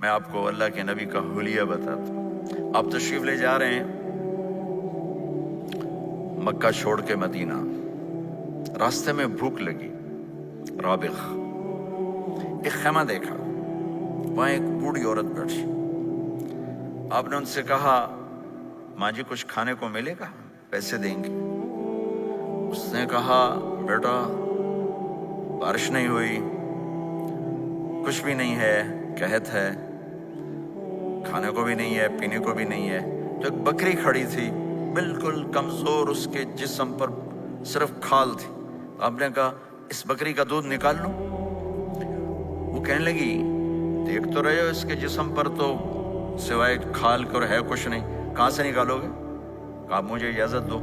میں آپ کو اللہ کے نبی کا حلیہ بتاتا ہوں۔ آپ تشریف لے جا رہے ہیں مکہ چھوڑ کے مدینہ، راستے میں بھوک لگی، رابغ ایک خیمہ دیکھا، وہاں ایک بوڑھی عورت بیٹھی۔ آپ نے ان سے کہا ماں جی کچھ کھانے کو ملے گا، پیسے دیں گے؟ اس نے کہا بیٹا بارش نہیں ہوئی، کچھ بھی نہیں ہے، قحط ہے، کھانے کو بھی نہیں ہے، پینے کو بھی نہیں ہے۔ تو ایک بکری کھڑی تھی بالکل کمزور، اس کے جسم پر صرف کھال تھی۔ آپ نے کہا اس بکری کا دودھ نکال لوں؟ وہ کہنے لگی دیکھ تو رہے ہو اس کے جسم پر تو سوائے کھال کر ہے کچھ نہیں، کہاں سے نکالو گے؟ کہا مجھے اجازت دو۔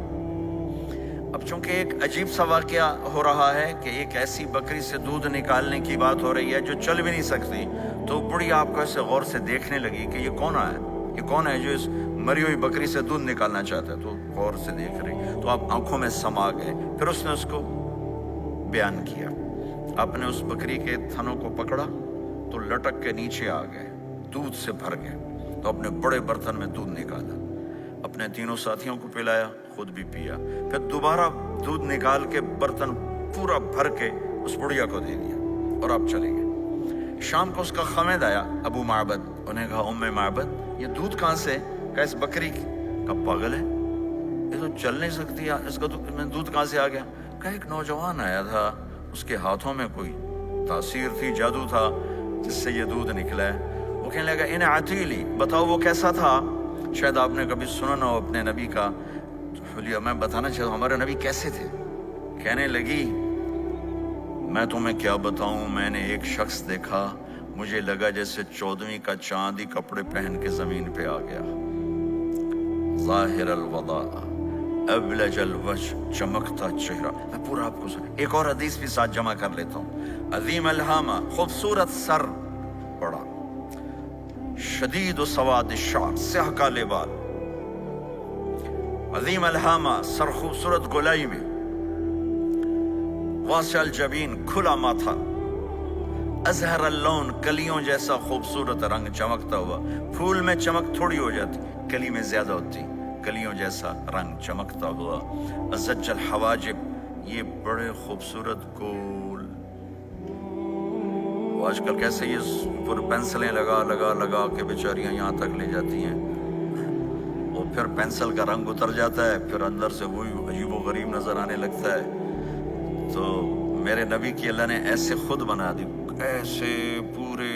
اب چونکہ ایک عجیب سا واقعہ ہو رہا ہے کہ ایک ایسی بکری سے دودھ نکالنے کی بات ہو رہی ہے جو چل بھی نہیں سکتی، تو بڑی آپ کو ایسے غور سے دیکھنے لگی کہ یہ کون ہے، یہ کون ہے جو اس مری ہوئی بکری سے دودھ نکالنا چاہتا ہے؟ تو غور سے دیکھ رہی، تو آپ آنکھوں میں سما گئے۔ پھر اس نے اس کو بیان کیا۔ آپ نے اس بکری کے تھنوں کو پکڑا تو لٹک کے نیچے آ گئے، دودھ سے بھر گئے۔ تو اپنے بڑے برتن میں دودھ نکالا، اپنے تینوں ساتھیوں کو پلایا، خود بھی پیا، پھر دوبارہ دودھ نکال کے برتن پورا بھر کے اس بڑھیا کو دے دیا اور آپ چلے گئے۔ شام کو اس کا خامد آیا ابو معبد، انہیں کہا ام معبد یہ دودھ کہاں سے؟ کہا اس بکری کی۔ کہا پاگل ہے، یہ تو چل نہیں سکتی، اس کا دودھ کہاں سے آ گیا؟ کہا ایک نوجوان آیا تھا، اس کے ہاتھوں میں کوئی تاثیر تھی، جادو تھا، جس سے یہ دودھ نکلا ہے۔ وہ کہنے لگا انہیں عتیلی، بتاؤ وہ کیسا تھا؟ شاید آپ نے کبھی سنا نہ ہو اپنے نبی کا حلیہ، میں بتانا چاہتا ہوں ہمارے نبی کیسے تھے۔ کہنے لگی میں تمہیں کیا بتاؤں، میں نے ایک شخص دیکھا، مجھے لگا جیسے 14ویں کا چاند ہی کپڑے پہن کے زمین پہ آ گیا، ظاہر الوضاء ابلج الوجه، چمکتا چہرہ۔ میں پورا آپ کو ایک اور حدیث بھی ساتھ جمع کر لیتا ہوں۔ عظیم الہامہ، خوبصورت سر بڑا، شدید و سواد الشعر، سیاہ کالے بال، عظیم الہامہ، سر خوبصورت گولائی میں، واسع الجبین، کھلا ماتھا، ازہر اللون، کلیوں جیسا خوبصورت رنگ چمکتا ہوا۔ پھول میں چمک تھوڑی ہو جاتی، کلی میں زیادہ ہوتی، کلیوں جیسا رنگ چمکتا ہوا۔ ازج الحواجب، یہ بڑے خوبصورت گول، آج کل کیسے یہ اوپر پینسلیں لگا لگا لگا کے بیچاریاں یہاں تک لے جاتی ہیں، اور پھر پینسل کا رنگ اتر جاتا ہے، پھر اندر سے وہی عجیب و غریب نظر آنے لگتا ہے۔ تو میرے نبی کی اللہ نے ایسے خود بنا دی، ایسے پورے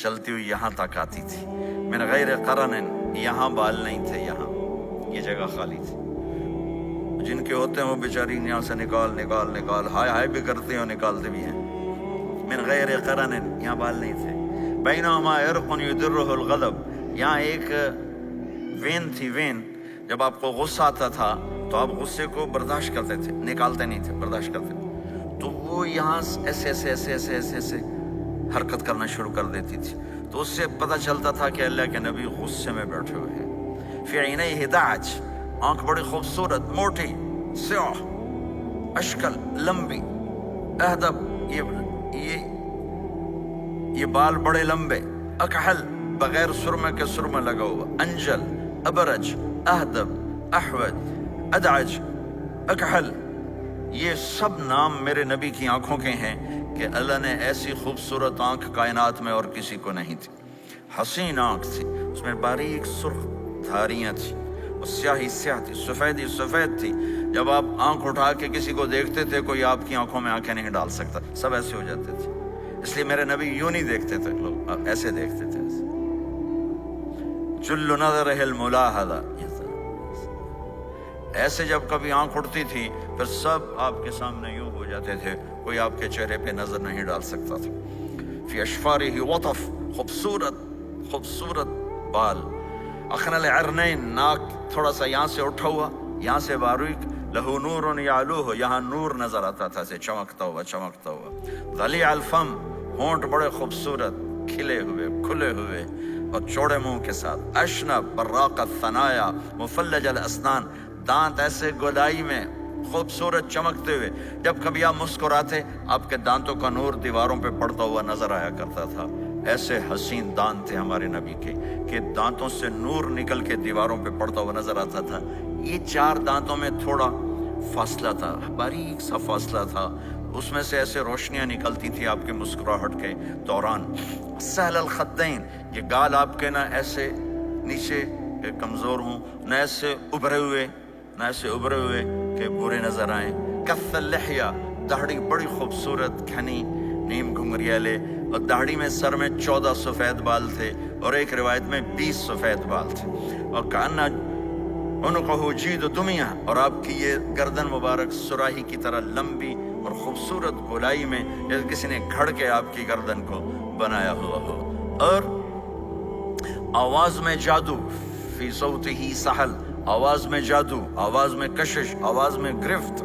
چلتی ہوئی یہاں تک آتی تھی، من غیر قرن، یہاں بال نہیں تھے، یہاں یہ جگہ خالی تھی۔ جن کے ہوتے ہیں وہ بیچاری یہاں سے نکال نکال نکال، ہائے ہائے بھی کرتے ہیں اور نکالتے بھی ہیں۔ من غیر قرن، یہاں بال نہیں تھے۔ بینہما عرق یدرہ الغضب، یہاں ایک وین تھی، وین، جب آپ کو غصہ آتا تھا تو آپ غصے کو برداشت کرتے تھے، نکالتے نہیں تھے، برداشت کرتے تھے، تو وہ یہاں ایسے ایسے ایسے ایسے ایسے ایسے حرکت کرنا شروع کر دیتی تھی، تو اس سے پتہ چلتا تھا کہ اللہ کے نبی غصے میں بیٹھے ہوئے ہیں۔ فی عینیہ دعج، آنکھ بڑی خوبصورت، موٹی، سیاہ، اشکل، لمبی، اہدب، یہ بال بڑے لمبے، اکحل، بغیر سرمے کے سرمہ لگا ہوا، انجل، ابرج، اہدب، احوج، ادعج، اکحل، یہ سب نام میرے نبی کی آنکھوں کے ہیں کہ اللہ نے ایسی خوبصورت آنکھ کائنات میں اور کسی کو نہیں تھی۔ حسین آنکھ تھی، اس میں باریک سرخ دھاریاں تھی، اور سیاہی سیاہ تھی، سفیدی سفید تھی۔ جب آپ آنکھ اٹھا کے کسی کو دیکھتے تھے کوئی آپ کی آنکھوں میں آنکھیں نہیں ڈال سکتا، سب ایسے ہو جاتے تھے۔ اس لیے میرے نبی یوں نہیں دیکھتے تھے، لوگ ایسے دیکھتے تھے، جل نظرہ الملاحظہ، ایسے جب کبھی آنکھ اٹھتی تھی پھر سب آپ کے سامنے یوں ہو جاتے تھے، کوئی آپ کے چہرے پہ نظر نہیں ڈال سکتا تھا۔ فی اشفارہ وطف، خوبصورت خوبصورت بال، اخن العرنین، ناک تھوڑا سا یہاں سے اٹھا ہوا، یہاں سے باریک، لہو نور یعلوہ، یہاں نور نظر آتا تھا، سے چمکتا ہوا چمکتا ہوا۔ ضلیع الفم، ہونٹ بڑے خوبصورت، کھلے ہوئے کھلے ہوئے اور چوڑے منہ کے ساتھ۔ اشنب براق الثنایا، مفلج الاسنان، دانت ایسے گولائی میں خوبصورت چمکتے ہوئے، جب کبھی آپ مسکراتے آپ کے دانتوں کا نور دیواروں پہ پڑتا ہوا نظر آیا کرتا تھا۔ ایسے حسین دانت تھے ہمارے نبی کے کہ دانتوں سے نور نکل کے دیواروں پہ پڑتا ہوا نظر آتا تھا. یہ 4 دانتوں میں تھوڑا فاصلہ تھا، باریک سا فاصلہ تھا، اس میں سے ایسے روشنیاں نکلتی تھی آپ کے مسکراہٹ کے دوران. سہل الخدین، یہ گال آپ کے نہ ایسے نیچے کمزور ہوں، نہ ایسے ابھرے ہوئے کہ برے نظر آئیں. کث اللحیہ، داڑھی بڑی خوبصورت گھنی نیم گھنگریالے، اور داڑھی میں سر میں 14 سفید بال تھے اور ایک روایت میں 20 سفید بال تھے. اور کانا عنقہ جید دمیہ، اور آپ کی یہ گردن مبارک سراہی کی طرح لمبی اور خوبصورت گولائی میں، جیسے کسی نے گھڑ کے آپ کی گردن کو بنایا ہوا ہو. اور آواز میں جادو، فی صوتہ سحل، آواز میں جادو، آواز میں کشش، آواز میں گرفت.